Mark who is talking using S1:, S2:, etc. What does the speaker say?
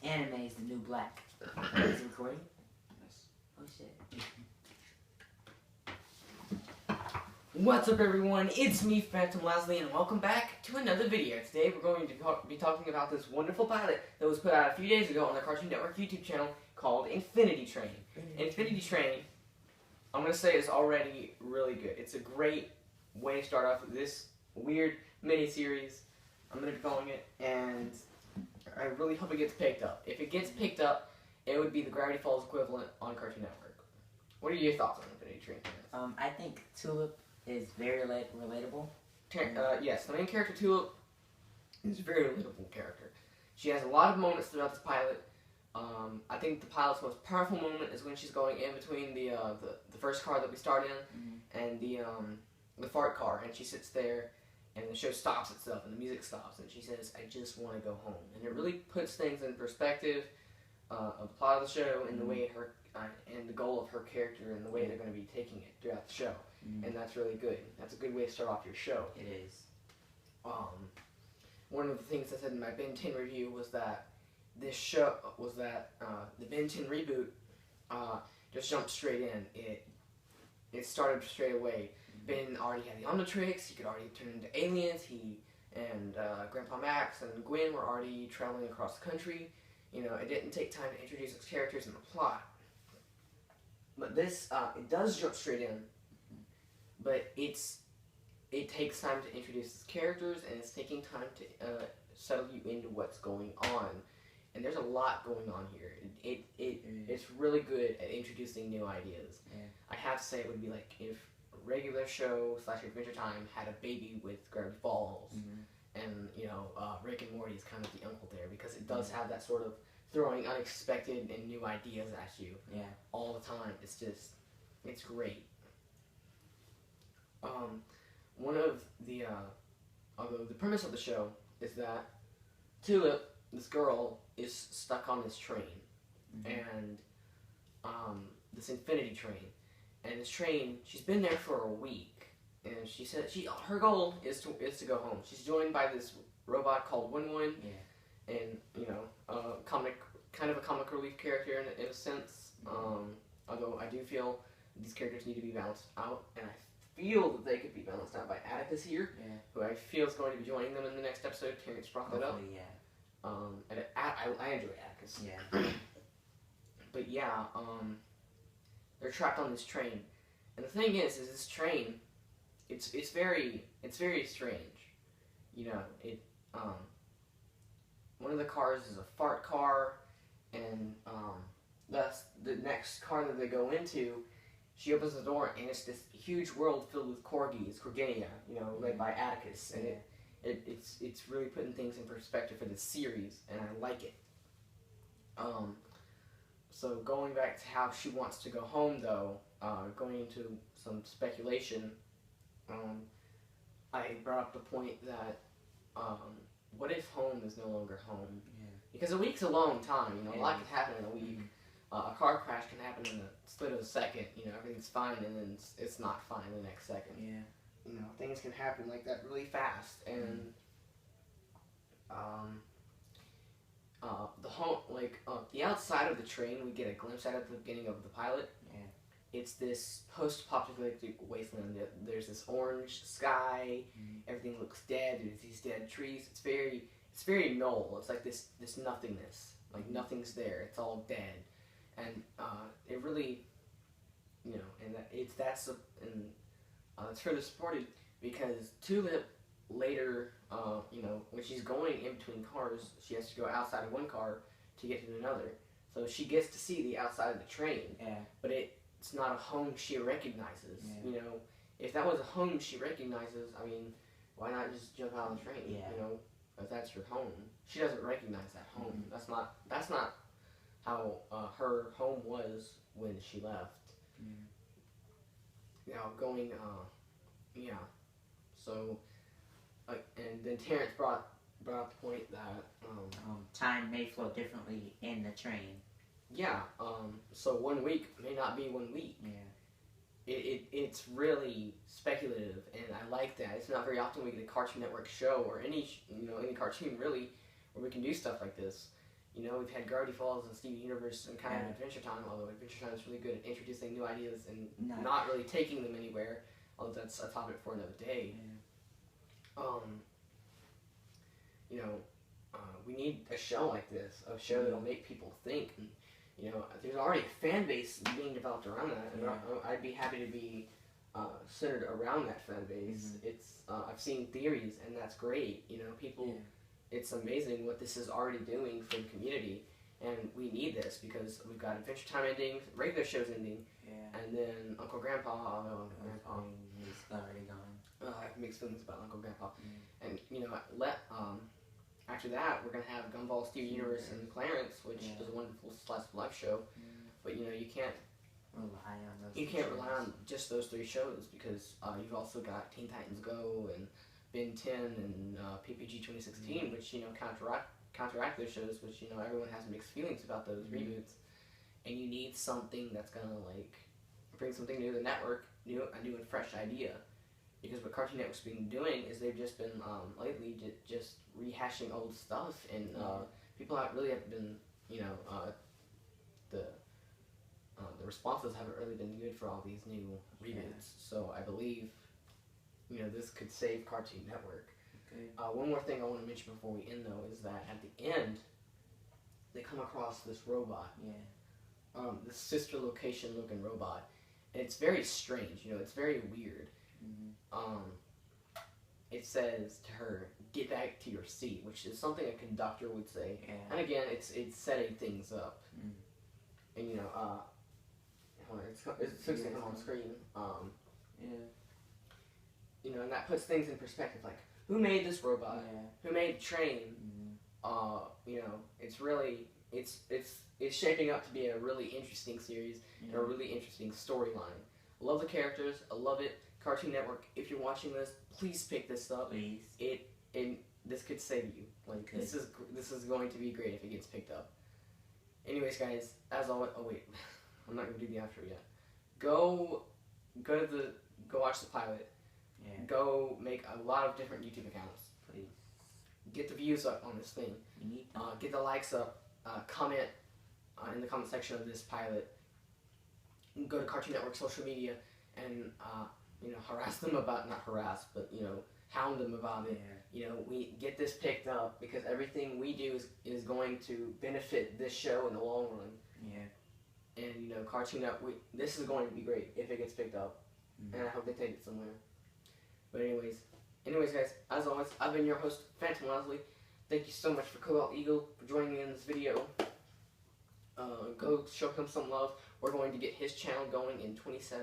S1: Anime is the new black. Is it recording?
S2: Yes.
S1: Oh shit.
S2: What's up, everyone? It's me, Phantom Leslie, and welcome back to another video. Today we're going to be talking about this wonderful pilot that was put out a few days ago on the Cartoon Network YouTube channel called Infinity Train. Infinity Train, I'm going to say, is already really good. It's a great way to start off with this weird mini-series, I'm going to be calling it, and I really hope it gets picked up. If it gets picked up, it would be the Gravity Falls equivalent on Cartoon Network. What are your thoughts on Infinity Train?
S1: I think Tulip is very relatable.
S2: Yes, the main character, Tulip, is a very relatable character. She has a lot of moments throughout this pilot. I think the pilot's most powerful moment is when she's going in between the first car that we start in and the fart car, and she sits there, and the show stops itself, and the music stops, and she says, "I just want to go home." And it really puts things in perspective of the plot of the show and the way and the goal of her character and the way they're going to be taking it throughout the show. And that's really good. That's a good way to start off your show.
S1: It is.
S2: One of the things I said in my Ben 10 review was that this show was that the Ben 10 reboot just jumped straight in. It started straight away. Ben already had the Omnitrix. He could already turn into aliens. He and Grandpa Max and Gwen were already traveling across the country. You know, it didn't take time to introduce those characters in the plot. But this, it does jump straight in. But it takes time to introduce these characters, and it's taking time to settle you into what's going on. And there's a lot going on here. It's really good at introducing new ideas.
S1: Yeah.
S2: I have to say, it would be like if a regular show / Adventure Time had a baby with Gravity Falls, and you know Rick and Morty is kind of the uncle there, because it does have that sort of throwing unexpected and new ideas at you all the time. It's great. One of the although the premise of the show is that Tulip, this girl, is stuck on this train, and this Infinity Train, and this train, she's been there for a week, and she said her goal is to go home. She's joined by this robot called Win-Win, and you know, kind of a comic relief character in a sense. Although I do feel these characters need to be balanced out, and I feel that they could be balanced out by Atticus here, who I feel is going to be joining them in the next episode. Terrence brought that up. And I enjoy Atticus. But yeah, they're trapped on this train, and the thing is this train, it's very strange. You know, one of the cars is a fart car, and that's the next car that they go into. She opens the door, and it's this huge world filled with corgis, Corginia, you know, led by Atticus, and it's really putting things in perspective for this series, and I like it. So going back to how she wants to go home, though, going into some speculation, I brought up the point that what if home is no longer home? Because a week's a long time, you know, a lot can happen in a week. A car crash can happen in a split of a second. You know, everything's fine, and then it's not fine the next second. You know, things can happen like that really fast, and the home, the outside of the train, we get a glimpse at the beginning of the pilot. It's this post-apocalyptic wasteland. There's this orange sky. Everything looks dead. There's these dead trees. It's very null. It's like this nothingness. Like nothing's there. It's all dead. And it really, you know, and that's further supported because Tulip later, you know, when she's going in between cars, she has to go outside of one car to get to another. So she gets to see the outside of the train, but it's not a home she recognizes. You know, if that was a home she recognizes, I mean, why not just jump out of the train? You know, if that's your home, she doesn't recognize that home. That's not how her home was when she left. You know, going, so, and then Terrence brought up the point that
S1: time may flow differently in the train.
S2: So 1 week may not be 1 week. It's really speculative, and I like that. It's not very often we get a Cartoon Network show or any cartoon really where we can do stuff like this. You know, we've had Gravity Falls and Steven Universe and kind of
S1: Yeah.
S2: Adventure Time, although Adventure Time is really good at introducing new ideas and
S1: No.
S2: not really taking them anywhere, although that's a topic for another day.
S1: Yeah.
S2: You know, we need a show like this, a show that'll make people think. And, you know, there's already a fan base being developed around that, and I'd be happy to be centered around that fan base. It's I've seen theories, and that's great. You know, people. It's amazing what this is already doing for the community, and we need this because we've got Adventure Time ending, regular shows ending, and then Uncle Grandpa.
S1: He's already gone.
S2: I have mixed feelings about Uncle Grandpa, and you know, after that we're gonna have Gumball, Steven Universe, and Clarence, which is a wonderful slice of life show. But you know, you can't
S1: rely on those.
S2: You can't rely on just those 3 shows because you've also got Teen Titans Go and Ben 10 and PPG 2016, which, you know, counteract those shows, which, you know, everyone has mixed feelings about those reboots. And you need something that's going to, like, bring something new to the network, a new and fresh idea. Because what Cartoon Network's been doing is they've just been, lately, just rehashing old stuff. And people have been, you know, the responses haven't really been good for all these new reboots. So I believe, you know, this could save Cartoon Network. Okay. One more thing I want to mention before we end, though, is that at the end, they come across this robot. This sister location looking robot. And it's very strange, you know, it's very weird. It says to her, "Get back to your seat," which is something a conductor would say. And again, it's setting things up. And, you know, hold on, it's fixing on screen. You know, and that puts things in perspective, like, who made this robot? Who made the train? You know, it's really, it's shaping up to be a really interesting series and a really interesting storyline. I love the characters, I love it. Cartoon Network, if you're watching this, please pick this up.
S1: Please.
S2: This could save you. Like, this is going to be great if it gets picked up. Anyways, guys, as always, oh wait, I'm not gonna do the outro yet. Go watch the pilot. Go make a lot of different YouTube accounts.
S1: Please.
S2: Get the views up on this thing.
S1: You need
S2: get the likes up. Comment in the comment section of this pilot. Go to Cartoon Network social media and you know, harass them about, not harass, but, you know, hound them about it. You know, we get this picked up because everything we do is going to benefit this show in the long run. And, you know, Cartoon Network, this is going to be great if it gets picked up. And I hope they take it somewhere. But anyways, guys, as always, I've been your host, Phantom Leslie. Thank you so much for CobaltEagle for joining me in this video. Go show him some love. We're going to get his channel going in 2017.